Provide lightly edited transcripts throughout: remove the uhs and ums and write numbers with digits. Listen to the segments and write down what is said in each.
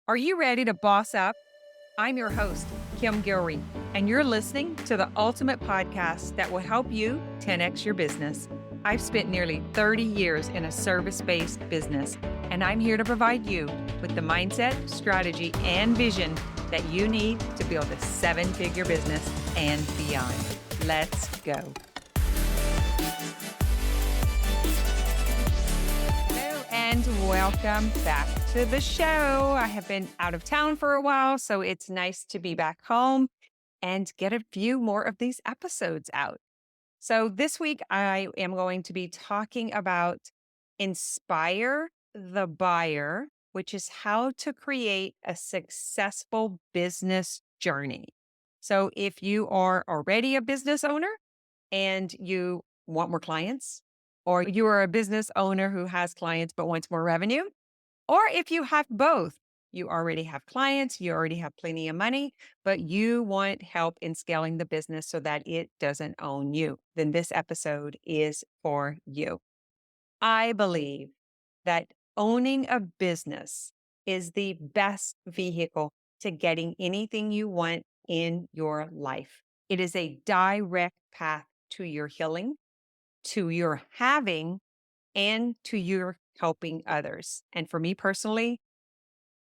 Are you ready to boss up? I'm your host, Kim Guillory, and you're listening to the ultimate podcast that will help you 10x your business. I've spent nearly 30 years in a service-based business, and I'm here to provide you with the mindset, strategy, and vision that you need to build a seven-figure business and beyond. Let's go. Hello and welcome back to the show. I have been out of town for a while, so it's nice to be back home and get a few more of these episodes out. So this week I am going to be talking about inspire the buyer, which is how to create a successful business journey. So if you are already a business owner and you want more clients, or you are a business owner who has clients but wants more revenue, or if you have both, you already have clients, you already have plenty of money, but you want help in scaling the business so that it doesn't own you, then this episode is for you. I believe that owning a business is the best vehicle to getting anything you want in your life. It is a direct path to your healing, to your having, and to your helping others. And for me personally,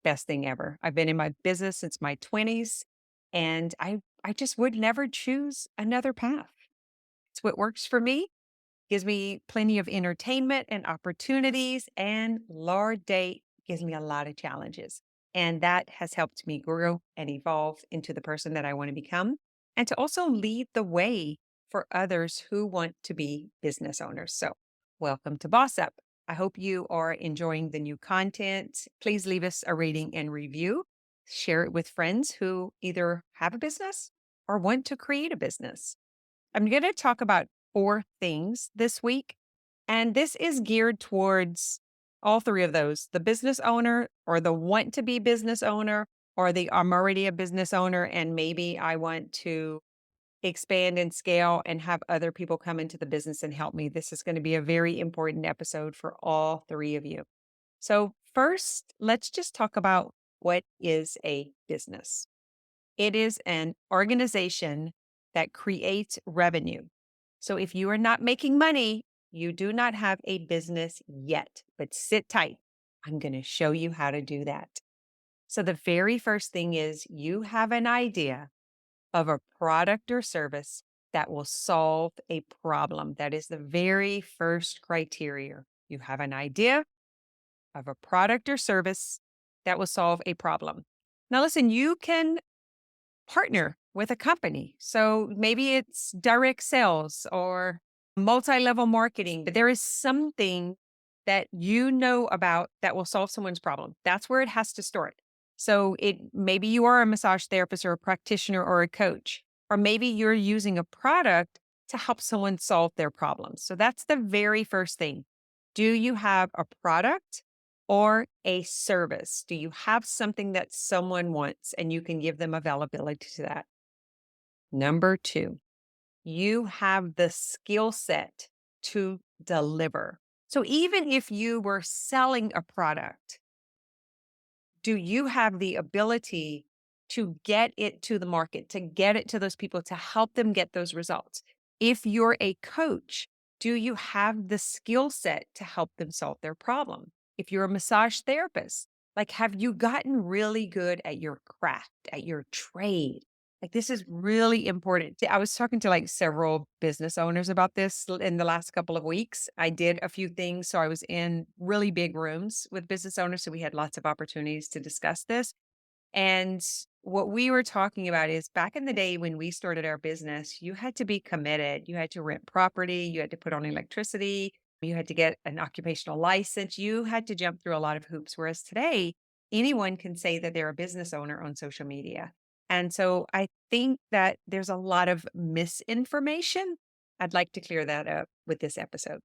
best thing ever. I've been in my business since my 20s, and I just would never choose another path. It's what works for me, gives me plenty of entertainment and opportunities, and Lord Day gives me a lot of challenges. And that has helped me grow and evolve into the person that I want to become, and to also lead the way for others who want to be business owners. So, welcome to Boss Up. I hope you are enjoying the new content. Please leave us a rating and review. Share it with friends who either have a business or want to create a business. I'm going to talk about four things this week, and this is geared towards all three of those: the business owner, or the want to be business owner, or the I'm already a business owner and maybe I want to expand and scale and have other people come into the business and help me. This is going to be a very important episode for all three of you. So, first, let's just talk about what is a business. It is an organization that creates revenue. So if you are not making money, you do not have a business yet, but sit tight. I'm going to show you how to do that. So the very first thing is you have an idea of a product or service that will solve a problem. That is the very first criteria. You have an idea of a product or service that will solve a problem. Now, listen, you can partner with a company. So maybe it's direct sales or multi-level marketing, but there is something that you know about that will solve someone's problem. That's where it has to start. So it maybe you are a massage therapist or a practitioner or a coach, or maybe you're using a product to help someone solve their problems. So that's the very first thing. Do you have a product or a service? Do you have something that someone wants and you can give them availability to that? Number two, you have the skill set to deliver. So even if you were selling a product, do you have the ability to get it to the market, to get it to those people, to help them get those results? If you're a coach, do you have the skill set to help them solve their problem? If you're a massage therapist, like, have you gotten really good at your craft, at your trade? Like, this is really important. I was talking to like several business owners about this in the last couple of weeks. I did a few things. So I was in really big rooms with business owners. So we had lots of opportunities to discuss this. And what we were talking about is back in the day when we started our business, you had to be committed. You had to rent property, you had to put on electricity, you had to get an occupational license, you had to jump through a lot of hoops. Whereas today, anyone can say that they're a business owner on social media. And so I think that there's a lot of misinformation. I'd like to clear that up with this episode.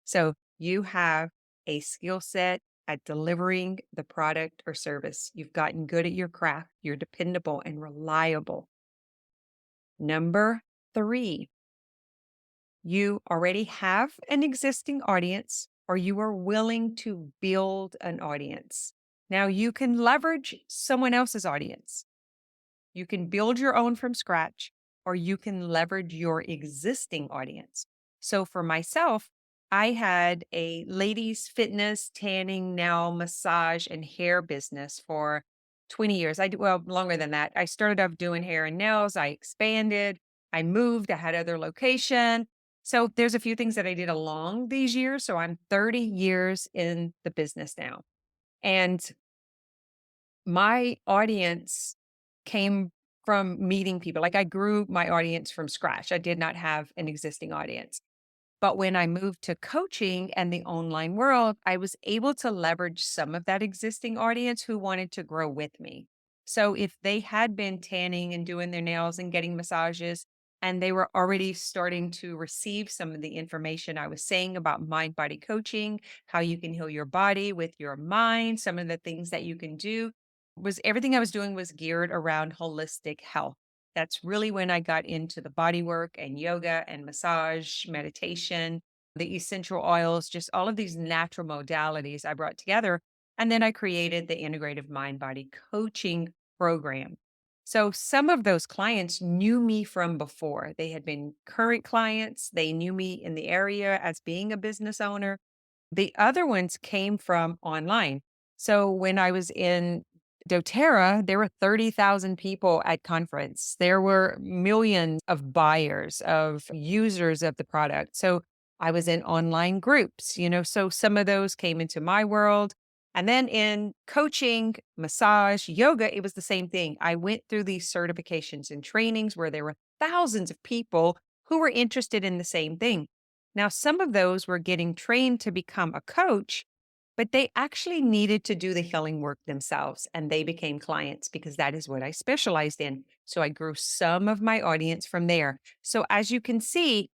So you have a skill set at delivering the product or service. You've gotten good at your craft. You're dependable and reliable. Number three, you already have an existing audience or you are willing to build an audience. Now you can leverage someone else's audience. You can build your own from scratch, or you can leverage your existing audience. So for myself, I had a ladies' fitness, tanning, nail, massage, and hair business for 20 years. Well, longer than that. I started off doing hair and nails. I expanded. I moved. I had other location. So there's a few things that I did along these years. So I'm 30 years in the business now. And my audience came from meeting people. Like I grew my audience from scratch. I did not have an existing audience. But when I moved to coaching and the online world, I was able to leverage some of that existing audience who wanted to grow with me. So if they had been tanning and doing their nails and getting massages, and they were already starting to receive some of the information I was saying about mind body coaching, how you can heal your body with your mind, some of the things that you can do, was everything I was doing was geared around holistic health. That's really when I got into the body work and yoga and massage, meditation, the essential oils, just all of these natural modalities I brought together. And then I created the integrative mind body coaching program. So some of those clients knew me from before. They had been current clients, they knew me in the area as being a business owner. The other ones came from online. So when I was in doTERRA, there were 30,000 people at conference. There were millions of buyers, of users of the product. So I was in online groups, so some of those came into my world. And then in coaching, massage, yoga, it was the same thing. I went through these certifications and trainings where there were thousands of people who were interested in the same thing. Now, some of those were getting trained to become a coach, but they actually needed to do the healing work themselves. And they became clients because that is what I specialized in. So I grew some of my audience from there. So as you can see,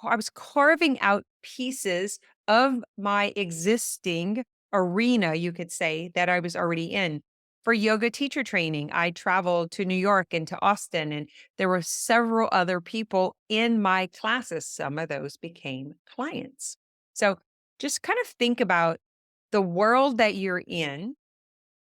I was carving out pieces of my existing arena, you could say, that I was already in. For yoga teacher training, I traveled to New York and to Austin, and there were several other people in my classes. Some of those became clients. So just kind of think about the world that you're in,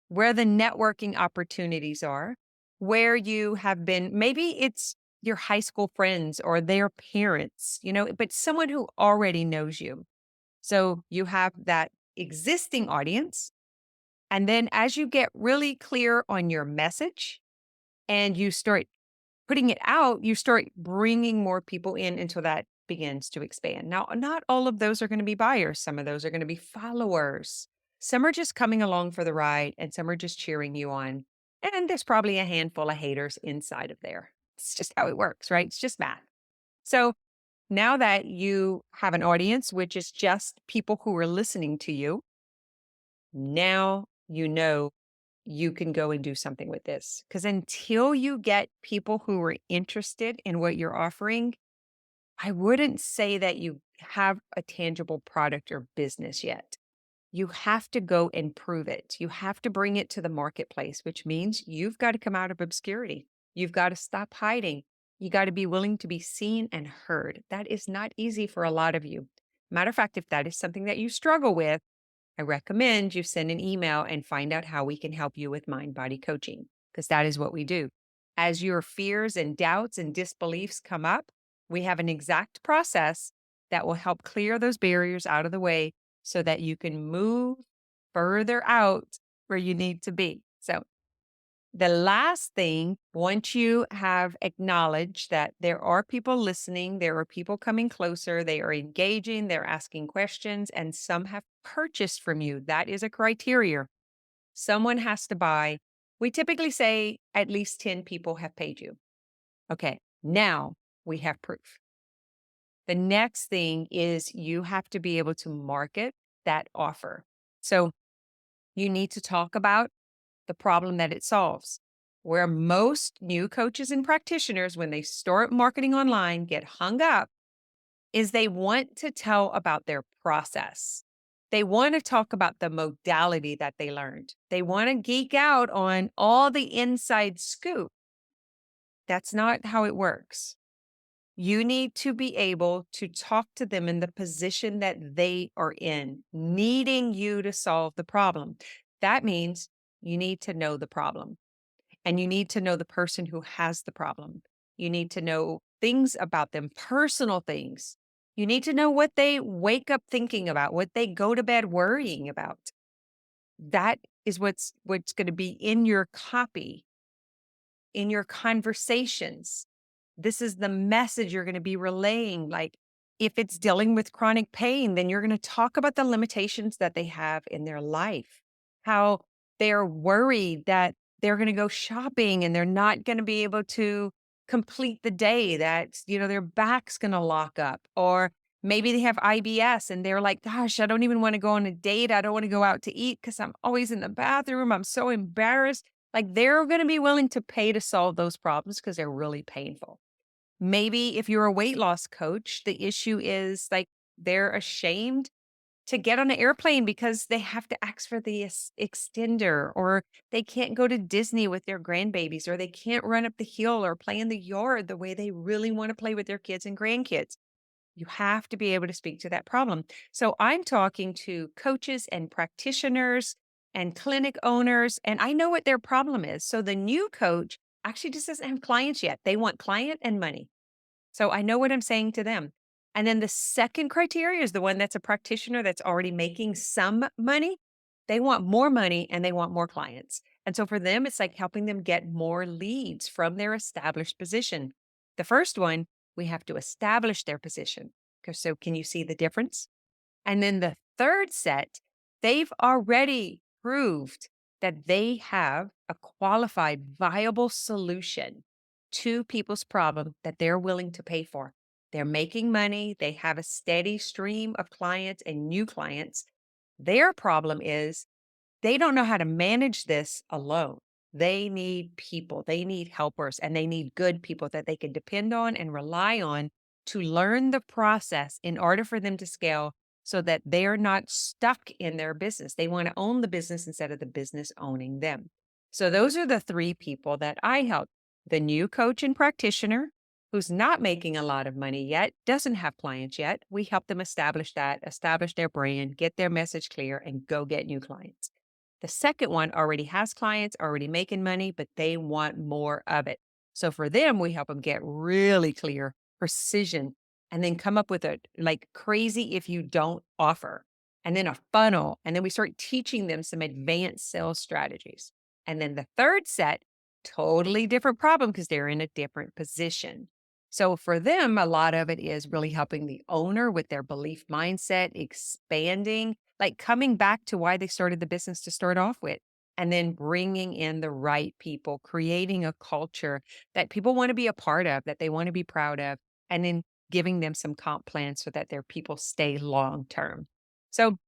where the networking opportunities are, where you have been, maybe it's your high school friends or their parents, but someone who already knows you. So you have that existing audience. And then as you get really clear on your message and you start putting it out, you start bringing more people in until that begins to expand. Now, not all of those are going to be buyers. Some of those are going to be followers. Some are just coming along for the ride and some are just cheering you on. And there's probably a handful of haters inside of there. It's just how it works, right? It's just math. So now that you have an audience, which is just people who are listening to you, now you know you can go and do something with this. Because until you get people who are interested in what you're offering, I wouldn't say that you have a tangible product or business yet. You have to go and prove it. You have to bring it to the marketplace, which means you've got to come out of obscurity. You've got to stop hiding. You got to be willing to be seen and heard. That is not easy for a lot of you. Matter of fact, if that is something that you struggle with, I recommend you send an email and find out how we can help you with mind body coaching, because that is what we do. As your fears and doubts and disbeliefs come up, we have an exact process that will help clear those barriers out of the way so that you can move further out where you need to be. So, the last thing, once you have acknowledged that there are people listening, there are people coming closer, they are engaging, they're asking questions, and some have purchased from you. That is a criteria. Someone has to buy. We typically say at least 10 people have paid you. Okay, now we have proof. The next thing is you have to be able to market that offer. So you need to talk about the problem that it solves. Where most new coaches and practitioners, when they start marketing online, get hung up is they want to tell about their process. They want to talk about the modality that they learned. They want to geek out on all the inside scoop. That's not how it works. You need to be able to talk to them in the position that they are in, needing you to solve the problem. That means you need to know the problem and you need to know the person who has the problem. You need to know things about them, personal things. You need to know what they wake up thinking about, what they go to bed worrying about. That is what's going to be in your copy, in your conversations. This is the message you're going to be relaying. Like if it's dealing with chronic pain, then you're going to talk about the limitations that they have in their life, how they're worried that they're going to go shopping and they're not going to be able to complete the day, that, their back's going to lock up, or maybe they have IBS and they're like, gosh, I don't even want to go on a date. I don't want to go out to eat because I'm always in the bathroom. I'm so embarrassed. Like they're going to be willing to pay to solve those problems because they're really painful. Maybe if you're a weight loss coach, the issue is like they're ashamed to get on an airplane because they have to ask for the extender, or they can't go to Disney with their grandbabies, or they can't run up the hill or play in the yard the way they really want to play with their kids and grandkids. You have to be able to speak to that problem. So I'm talking to coaches and practitioners and clinic owners, and I know what their problem is. So the new coach actually just doesn't have clients yet. They want client and money. So I know what I'm saying to them. And then the second criteria is the one that's a practitioner that's already making some money. They want more money and they want more clients. And so for them, it's like helping them get more leads from their established position. The first one, we have to establish their position. 'Cause so can you see the difference? And then the third set, they've already proved that they have a qualified, viable solution to people's problem that they're willing to pay for. They're making money, they have a steady stream of clients and new clients. Their problem is they don't know how to manage this alone. They need people, they need helpers, and they need good people that they can depend on and rely on to learn the process in order for them to scale so that they're not stuck in their business. They want to own the business instead of the business owning them. So, those are the three people that I help: the new coach and practitioner who's not making a lot of money yet, doesn't have clients yet. We help them establish that, establish their brand, get their message clear, and go get new clients. The second one already has clients, already making money, but they want more of it. So for them, we help them get really clear, precision, and then come up with a like crazy if you don't offer, and then a funnel. And then we start teaching them some advanced sales strategies. And then the third set, totally different problem because they're in a different position. So for them, a lot of it is really helping the owner with their belief mindset, expanding, like coming back to why they started the business to start off with, and then bringing in the right people, creating a culture that people want to be a part of, that they want to be proud of, and then giving them some comp plans so that their people stay long term. So,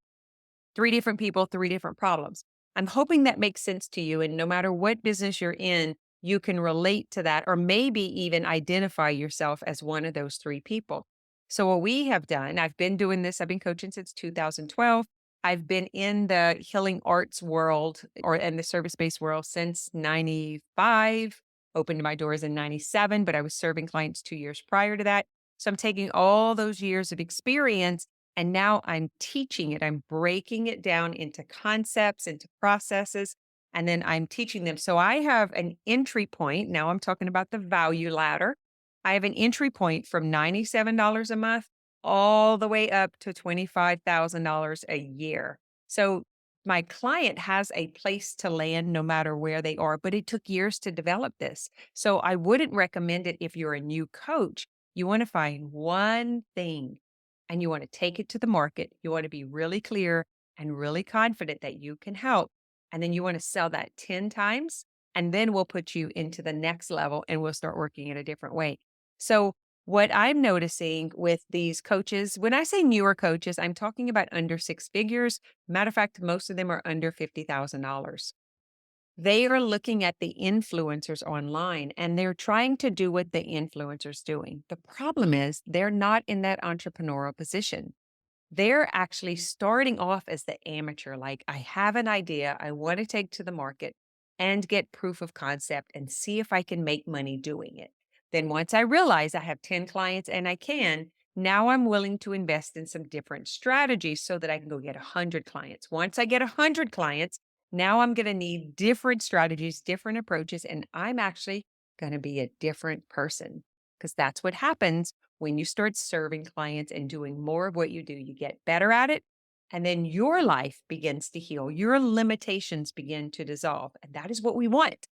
three different people, three different problems. I'm hoping that makes sense to you. And no matter what business you're in, you can relate to that, or maybe even identify yourself as one of those three people. So, what we have done, I've been doing this, I've been coaching since 2012. I've been in the healing arts world or in the service based world since 95, opened my doors in 97, but I was serving clients 2 years prior to that. So, I'm taking all those years of experience and now I'm teaching it. I'm breaking it down into concepts, into processes, and then I'm teaching them. So I have an entry point. Now I'm talking about the value ladder. I have an entry point from $97 a month all the way up to $25,000 a year. So my client has a place to land no matter where they are, but it took years to develop this. So I wouldn't recommend it if you're a new coach. You want to find one thing and you want to take it to the market. You want to be really clear and really confident that you can help. And then you want to sell that 10 times. And then we'll put you into the next level and we'll start working in a different way. So, what I'm noticing with these coaches, when I say newer coaches, I'm talking about under six figures. Matter of fact, most of them are under $50,000. They are looking at the influencers online and they're trying to do what the influencers doing. The problem is they're not in that entrepreneurial position. They're actually starting off as the amateur. Like, I have an idea I want to take to the market and get proof of concept and see if I can make money doing it. Then once I realize I have 10 clients and I can, now I'm willing to invest in some different strategies so that I can go get 100 clients. Once I get 100 clients, Now I'm going to need different strategies, different approaches, and I'm actually going to be a different person because that's what happens when you start serving clients and doing more of what you do. You get better at it, and then your life begins to heal. Your limitations begin to dissolve. And that is what we want.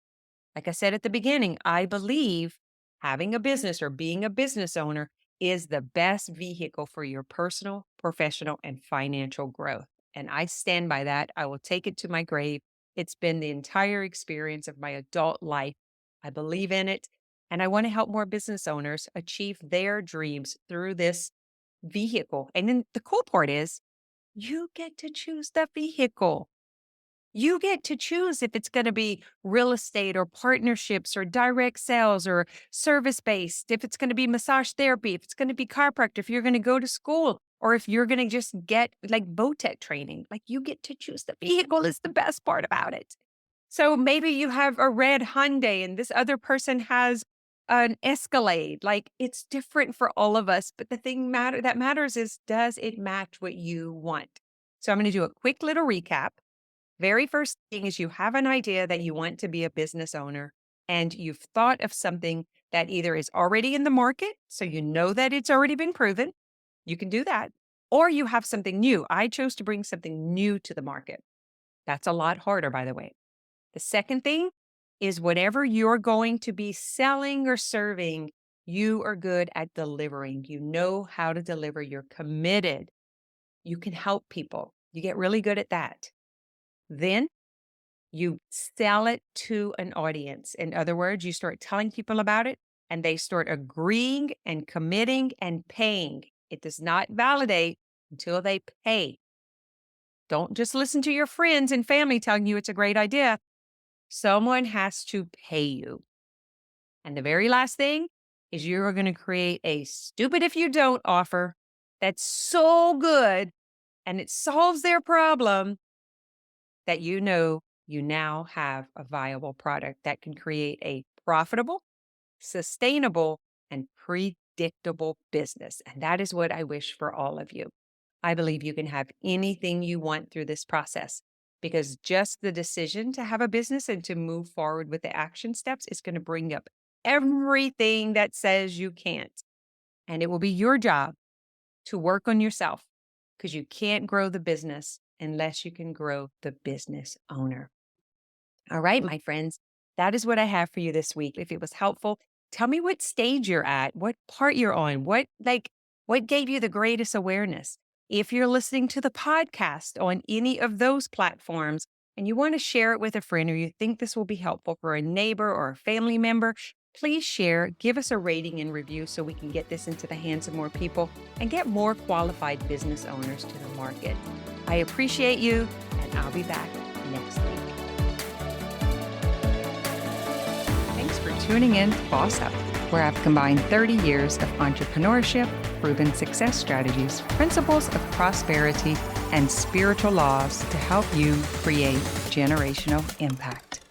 Like I said at the beginning, I believe having a business or being a business owner is the best vehicle for your personal, professional, and financial growth. And I stand by that. I will take it to my grave. It's been the entire experience of my adult life. I believe in it. And I want to help more business owners achieve their dreams through this vehicle. And then the cool part is you get to choose the vehicle. You get to choose if it's going to be real estate or partnerships or direct sales or service based, if it's going to be massage therapy, if it's going to be chiropractor, if you're going to go to school, or if you're going to just get like Botech training. Like you get to choose the vehicle is the best part about it. So maybe you have a red Hyundai and this other person has an Escalade. Like it's different for all of us. But the thing that matters is, does it match what you want? So I'm going to do a quick little recap. Very first thing is you have an idea that you want to be a business owner and you've thought of something that either is already in the market, so you know that it's already been proven. You can do that. Or you have something new. I chose to bring something new to the market. That's a lot harder, by the way. The second thing is whatever you're going to be selling or serving, you are good at delivering. You know how to deliver. You're committed. You can help people. You get really good at that. Then you sell it to an audience. In other words, you start telling people about it and they start agreeing and committing and paying. It does not validate until they pay. Don't just listen to your friends and family telling you it's a great idea. Someone has to pay you. And the very last thing is you're going to create a stupid if you don't offer that's so good and it solves their problem that you know you now have a viable product that can create a profitable, sustainable, and predictable business. And that is what I wish for all of you. I believe you can have anything you want through this process because just the decision to have a business and to move forward with the action steps is going to bring up everything that says you can't. And it will be your job to work on yourself because you can't grow the business unless you can grow the business owner. All right, my friends, that is what I have for you this week. If it was helpful, tell me what stage you're at, what part you're on, what gave you the greatest awareness. If you're listening to the podcast on any of those platforms and you want to share it with a friend or you think this will be helpful for a neighbor or a family member, please share, give us a rating and review so we can get this into the hands of more people and get more qualified business owners to the market. I appreciate you, and I'll be back next week. Thanks for tuning in to Boss Up, where I've combined 30 years of entrepreneurship, proven success strategies, principles of prosperity, and spiritual laws to help you create generational impact.